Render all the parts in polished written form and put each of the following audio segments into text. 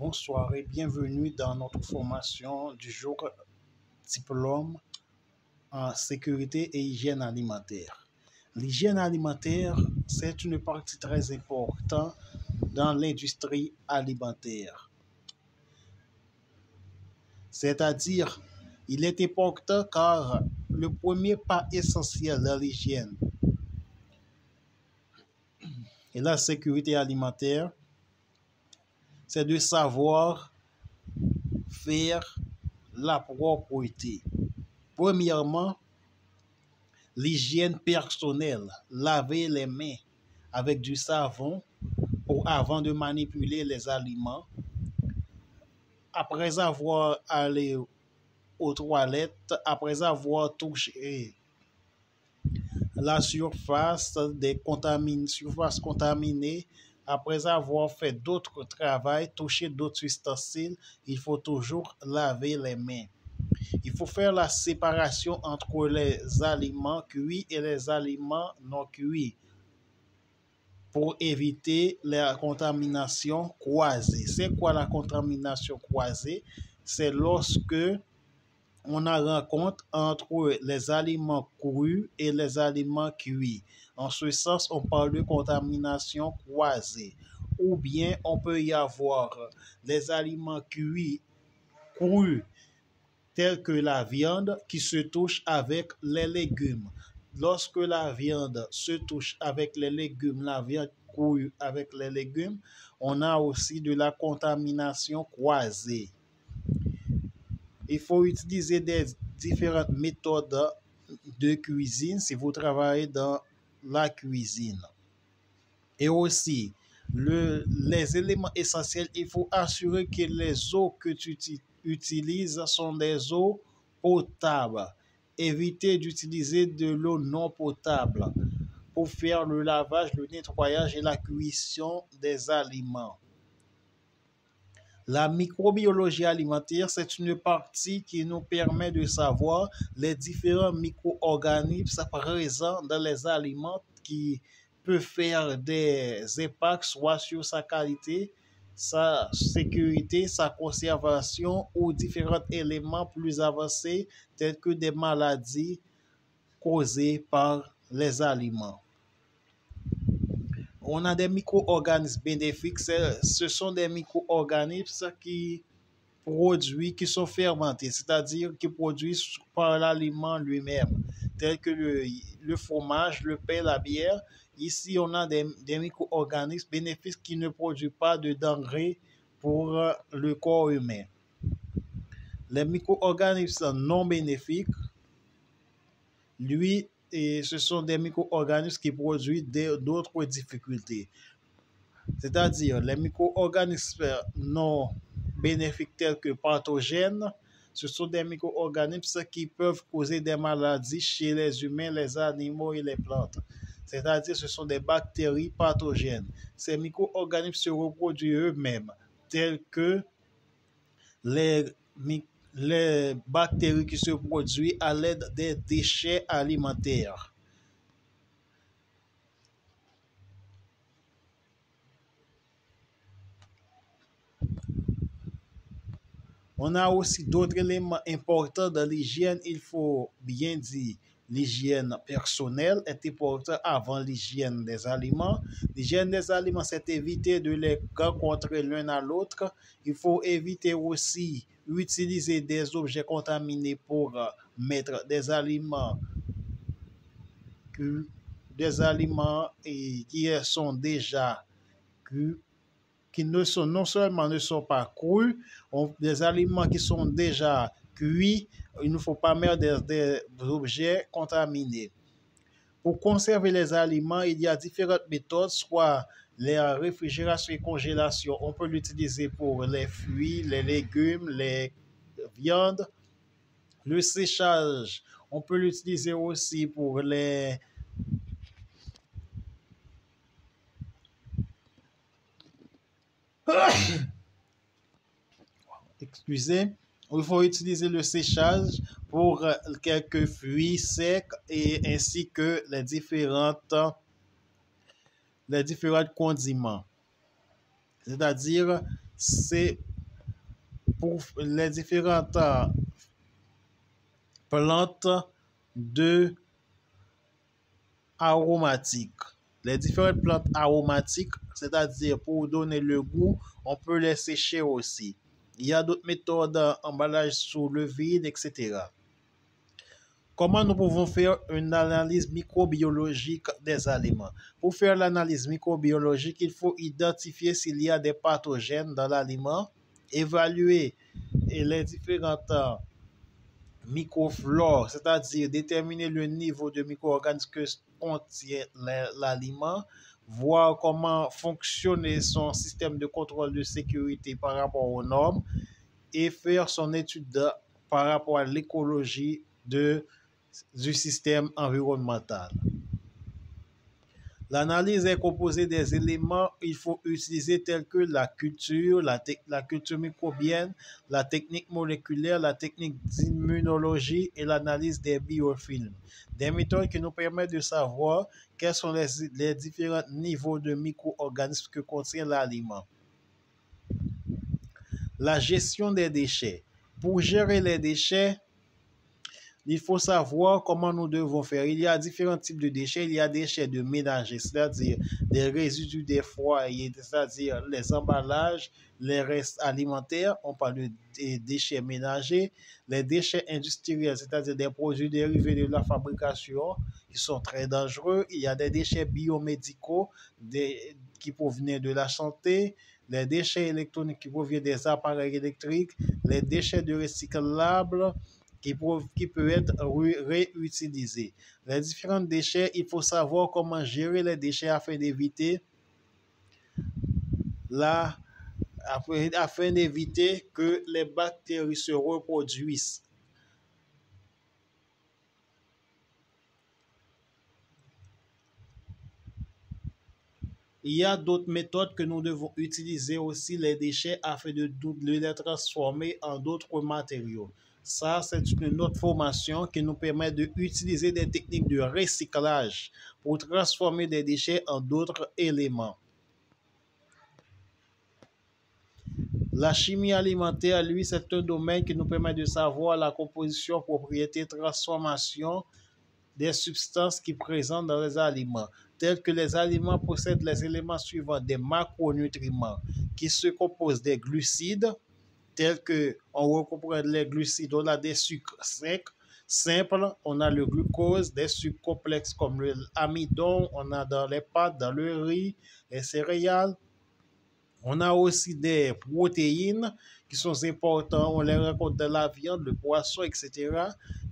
Bonsoir et bienvenue dans notre formation du jour diplôme en sécurité et hygiène alimentaire. L'hygiène alimentaire, c'est une partie très importante dans l'industrie alimentaire. C'est-à-dire, il est important car le premier pas essentiel de l'hygiène et la sécurité alimentaire, c'est de savoir faire la propreté. Premièrement, l'hygiène personnelle, laver les mains avec du savon avant de manipuler les aliments. Après avoir allé aux toilettes, après avoir touché la surface surfaces contaminées, après avoir fait d'autres travaux, touché d'autres ustensiles, il faut toujours laver les mains. Il faut faire la séparation entre les aliments cuits et les aliments non cuits pour éviter la contamination croisée. C'est quoi la contamination croisée? C'est lorsque on a rencontre entre les aliments crus et les aliments cuits. En ce sens, on parle de contamination croisée. Ou bien on peut y avoir des aliments cuits crus tels que la viande qui se touche avec les légumes. Lorsque la viande se touche avec les légumes, la viande crue avec les légumes, on a aussi de la contamination croisée. Il faut utiliser des différentes méthodes de cuisine si vous travaillez dans la cuisine. Et aussi, les éléments essentiels, il faut assurer que les eaux que tu utilises sont des eaux potables. Éviter d'utiliser de l'eau non potable pour faire le lavage, le nettoyage et la cuisson des aliments. La microbiologie alimentaire, c'est une partie qui nous permet de savoir les différents micro-organismes présents dans les aliments qui peuvent faire des impacts soit sur sa qualité, sa sécurité, sa conservation ou différents éléments plus avancés tels que des maladies causées par les aliments. On a des micro-organismes bénéfiques, ce sont des micro-organismes qui sont fermentés, c'est-à-dire qui produisent par l'aliment lui-même, tels que le fromage, le pain, la bière. Ici, on a des micro-organismes bénéfiques qui ne produisent pas de denrées pour le corps humain. Les micro-organismes non bénéfiques, lui, et ce sont des micro-organismes qui produisent d'autres difficultés. C'est-à-dire, les micro-organismes non bénéfiques tels que pathogènes, ce sont des micro-organismes qui peuvent causer des maladies chez les humains, les animaux et les plantes. C'est-à-dire, ce sont des bactéries pathogènes. Ces micro-organismes se reproduisent eux-mêmes, tels que les bactéries qui se produisent à l'aide des déchets alimentaires. On a aussi d'autres éléments importants dans l'hygiène. Il faut bien dire, l'hygiène personnelle est importante avant l'hygiène des aliments. L'hygiène des aliments, c'est éviter de les rencontrer l'un à l'autre. Il faut éviter aussi d'utiliser des objets contaminés pour mettre des aliments qui sont déjà crus, qui non seulement ne sont pas crus, des aliments qui sont déjà cuits, il ne faut pas mettre des objets contaminés. Pour conserver les aliments, il y a différentes méthodes, soit la réfrigération et congélation, on peut l'utiliser pour les fruits, les légumes, les viandes. Le séchage, on peut l'utiliser aussi pour les excusez, il faut utiliser le séchage pour quelques fruits secs et ainsi que les différents condiments. C'est-à-dire, c'est pour les différentes plantes de aromatiques. Les différentes plantes aromatiques, c'est-à-dire pour donner le goût, on peut les sécher aussi. Il y a d'autres méthodes d'emballage sous le vide, etc. Comment nous pouvons faire une analyse microbiologique des aliments? Pour faire l'analyse microbiologique, il faut identifier s'il y a des pathogènes dans l'aliment, évaluer les différentes microflore, c'est-à-dire déterminer le niveau de micro-organismes que contient l'aliment, voir comment fonctionne son système de contrôle de sécurité par rapport aux normes et faire son étude par rapport à l'écologie du système environnemental. L'analyse est composée des éléments qu'il faut utiliser tels que la culture, la culture microbienne, la technique moléculaire, la technique d'immunologie et l'analyse des biofilms. Des méthodes qui nous permettent de savoir quels sont les différents niveaux de micro-organismes que contient l'aliment. La gestion des déchets. Pour gérer les déchets, il faut savoir comment nous devons faire. Il y a différents types de déchets. Il y a des déchets de ménager, c'est-à-dire des résidus des foyers, c'est-à-dire les emballages, les restes alimentaires. On parle de déchets ménagers. Les déchets industriels, c'est-à-dire des produits dérivés de la fabrication qui sont très dangereux. Il y a des déchets biomédicaux qui proviennent de la santé. Les déchets électroniques qui proviennent des appareils électriques. Les déchets de recyclables qui peut être réutilisé. Les différents déchets, il faut savoir comment gérer les déchets afin d'éviter que les bactéries se reproduisent. Il y a d'autres méthodes que nous devons utiliser aussi les déchets afin de les transformer en d'autres matériaux. Ça, c'est une autre formation qui nous permet d'utiliser des techniques de recyclage pour transformer des déchets en d'autres éléments. La chimie alimentaire, lui, c'est un domaine qui nous permet de savoir la composition, propriété, transformation des substances qui présentent dans les aliments, tels que les aliments possèdent les éléments suivants des macronutriments qui se composent des glucides, tels que on recoupe les glucides, on a des sucres secs, simples, on a le glucose, des sucres complexes comme l'amidon, on a dans les pâtes, dans le riz, les céréales. On a aussi des protéines qui sont importantes, on les rencontre dans la viande, le poisson, etc.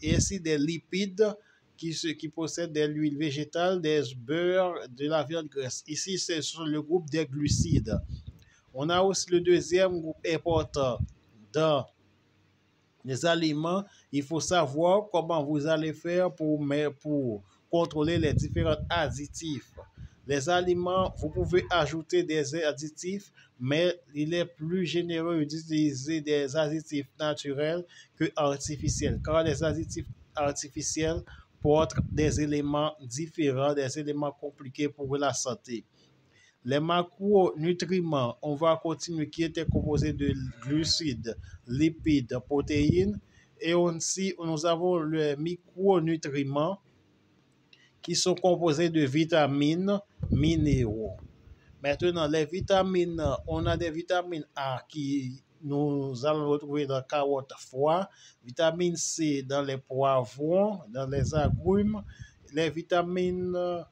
Et ainsi des lipides qui possèdent de l'huile végétale, des beurres, de la viande grasse. Ici, c'est sur le groupe des glucides. On a aussi le deuxième groupe important dans les aliments. Il faut savoir comment vous allez faire pour contrôler les différents additifs. Les aliments, vous pouvez ajouter des additifs, mais il est plus généreux d'utiliser des additifs naturels que artificiels, car les additifs artificiels portent des éléments différents, des éléments compliqués pour la santé. Les macronutriments, on va continuer, qui étaient composés de glucides, lipides, protéines. Et aussi, nous avons les micronutriments qui sont composés de vitamines, minéraux. Maintenant, les vitamines, on a des vitamines A qui nous allons retrouver dans carottes, foie, vitamine C dans les poivrons, dans les agrumes, les vitamines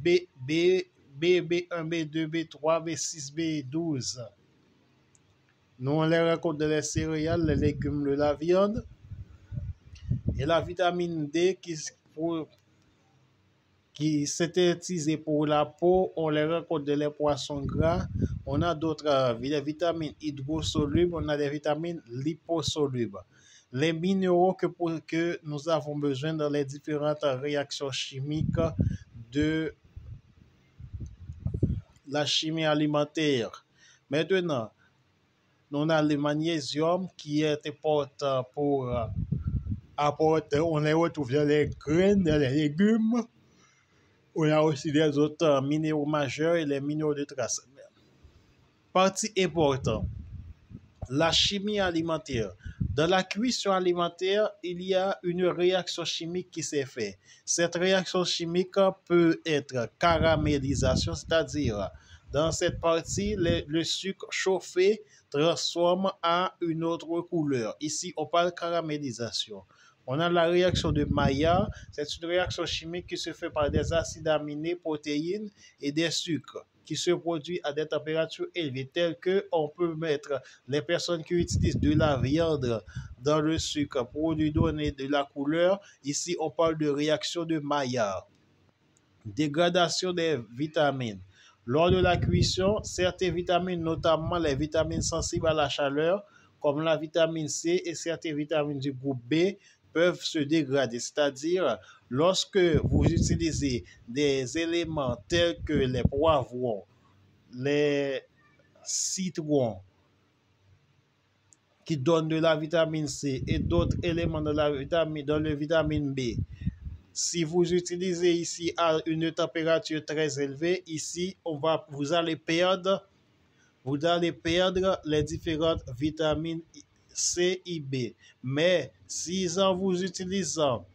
B1, B2, B3, B6, B12. Nous, on les rencontre dans les céréales, les légumes, la viande. Et la vitamine D qui synthétisée pour la peau, on les rencontre dans les poissons gras. On a d'autres vitamines hydrosolubles, on a des vitamines liposolubles. Les minéraux que nous avons besoin dans les différentes réactions chimiques de la chimie alimentaire. Maintenant, on a le magnésium qui est important pour apporter, on les retrouve dans les graines, dans les légumes. On a aussi des autres minéraux majeurs et les minéraux de trace. Partie importante. La chimie alimentaire. Dans la cuisson alimentaire, il y a une réaction chimique qui s'est faite. Cette réaction chimique peut être caramélisation, c'est-à-dire dans cette partie, le sucre chauffé transforme à une autre couleur. Ici, on parle de caramélisation. On a la réaction de Maillard. C'est une réaction chimique qui se fait par des acides aminés, protéines et des sucres qui se produit à des températures élevées, telles que on peut mettre les personnes qui utilisent de la viande dans le sucre pour lui donner de la couleur. Ici, on parle de réaction de Maillard. Dégradation des vitamines. Lors de la cuisson, certaines vitamines, notamment les vitamines sensibles à la chaleur, comme la vitamine C et certaines vitamines du groupe B, peuvent se dégrader. C'est-à-dire, lorsque vous utilisez des éléments tels que les poivrons, les citrons, qui donnent de la vitamine C et d'autres éléments de la vitamine, dans le vitamine B, si vous utilisez ici à une température très élevée, ici, vous allez perdre les différentes vitamines C et B. Mais si en vous utilisant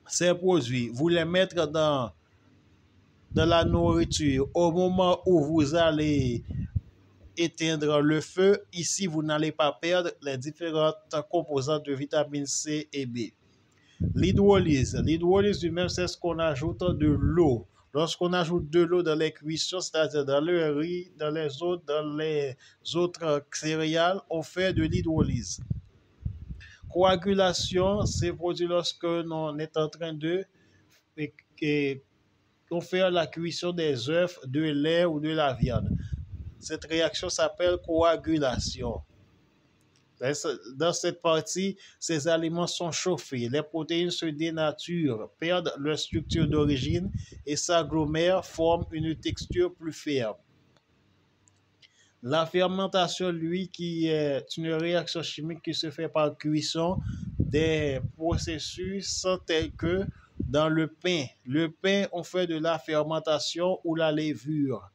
ces produits, vous les mettez dans la nourriture au moment où vous allez éteindre le feu, ici, vous n'allez pas perdre les différentes composantes de vitamine C et B. L'hydrolyse. L'hydrolyse lui-même, c'est ce qu'on ajoute de l'eau. Lorsqu'on ajoute de l'eau dans les cuissons, c'est-à-dire dans le riz, dans les autres céréales, on fait de l'hydrolyse. Coagulation, c'est produit lorsque l'on est en train de faire la cuisson des œufs, de lait ou de la viande. Cette réaction s'appelle coagulation. Dans cette partie, ces aliments sont chauffés, les protéines se dénaturent, perdent leur structure d'origine et s'agglomèrent, forment une texture plus ferme. La fermentation, lui, qui est une réaction chimique qui se fait par cuisson des processus tels que dans le pain. Le pain, on fait de la fermentation ou la levure.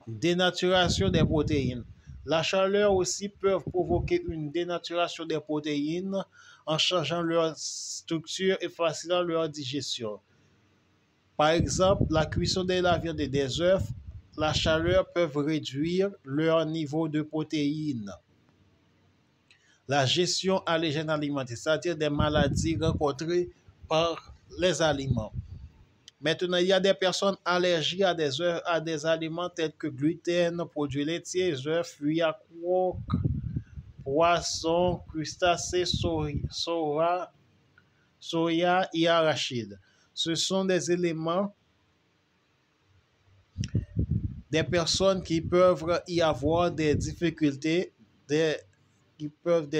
Dénaturation des protéines. La chaleur aussi peut provoquer une dénaturation des protéines en changeant leur structure et facilitant leur digestion. Par exemple, la cuisson de la viande et des œufs, la chaleur peut réduire leur niveau de protéines. La gestion allergène alimentaire, c'est-à-dire des maladies rencontrées par les aliments. Maintenant, il y a des personnes allergiques à des aliments tels que gluten, produits laitiers, œufs, fruits à coque, poissons, crustacés, soya et arachides. Ce sont des éléments des personnes qui peuvent y avoir des difficultés, des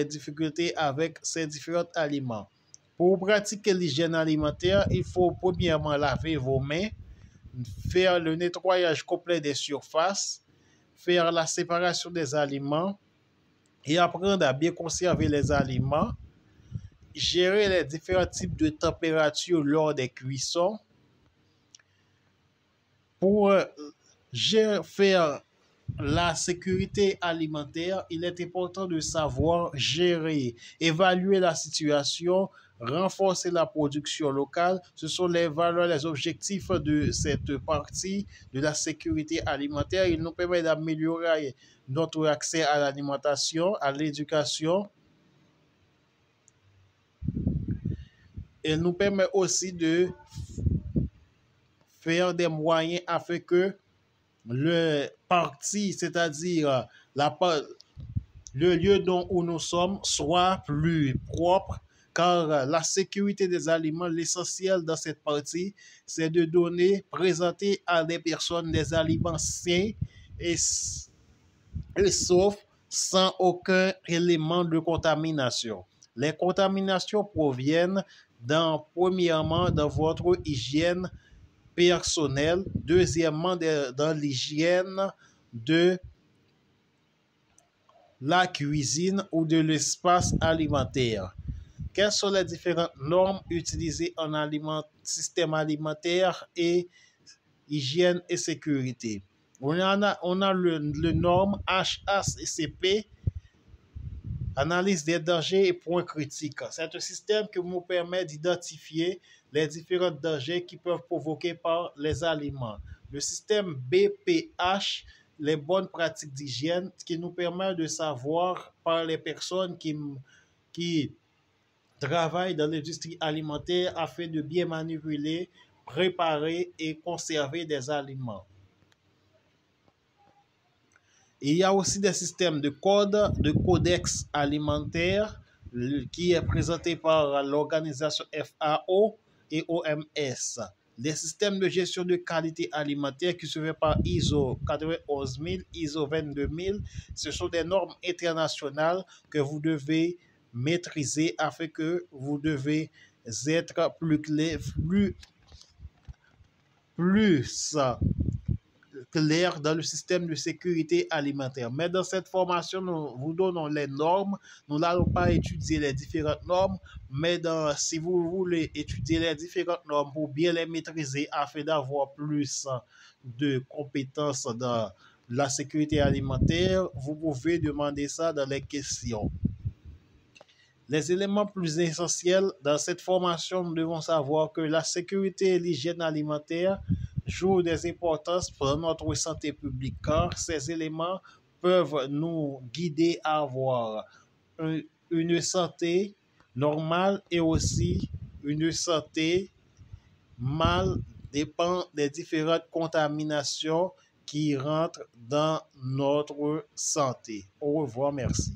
difficultés avec ces différents aliments. Pour pratiquer l'hygiène alimentaire, il faut premièrement laver vos mains, faire le nettoyage complet des surfaces, faire la séparation des aliments et apprendre à bien conserver les aliments, gérer les différents types de températures lors des cuissons. Pour faire la sécurité alimentaire, il est important de savoir gérer, évaluer la situation, renforcer la production locale. Ce sont les valeurs, les objectifs de cette partie de la sécurité alimentaire. Il nous permet d'améliorer notre accès à l'alimentation, à l'éducation. Il nous permet aussi de faire des moyens afin que le parti, c'est-à-dire le lieu où nous sommes, soit plus propre, car la sécurité des aliments, l'essentiel dans cette partie, c'est de présenter à des personnes des aliments sains et saufs, sans aucun élément de contamination. Les contaminations proviennent premièrement dans votre hygiène personnelle, deuxièmement dans l'hygiène de la cuisine ou de l'espace alimentaire. Quelles sont les différentes normes utilisées en système alimentaire et hygiène et sécurité? On a le norme HACCP, analyse des dangers et points critiques. C'est un système qui nous permet d'identifier les différents dangers qui peuvent provoquer par les aliments. Le système BPH, les bonnes pratiques d'hygiène, qui nous permet de savoir par les personnes qui travaillent dans l'industrie alimentaire afin de bien manipuler, préparer et conserver des aliments. Il y a aussi des systèmes de codex alimentaire qui est présenté par l'organisation FAO et OMS. Des systèmes de gestion de qualité alimentaire qui se fait par ISO 91000, ISO 22000. Ce sont des normes internationales que vous devez maîtriser afin que vous devez être plus clair dans le système de sécurité alimentaire. Mais dans cette formation, nous vous donnons les normes. Nous n'allons pas étudier les différentes normes, mais si vous voulez étudier les différentes normes pour bien les maîtriser afin d'avoir plus de compétences dans la sécurité alimentaire, vous pouvez demander ça dans les questions. Les éléments plus essentiels dans cette formation, nous devons savoir que la sécurité et l'hygiène alimentaire jouent des importances pour notre santé publique, car ces éléments peuvent nous guider à avoir une santé normale et aussi une santé mal dépend des différentes contaminations qui rentrent dans notre santé. Au revoir, merci.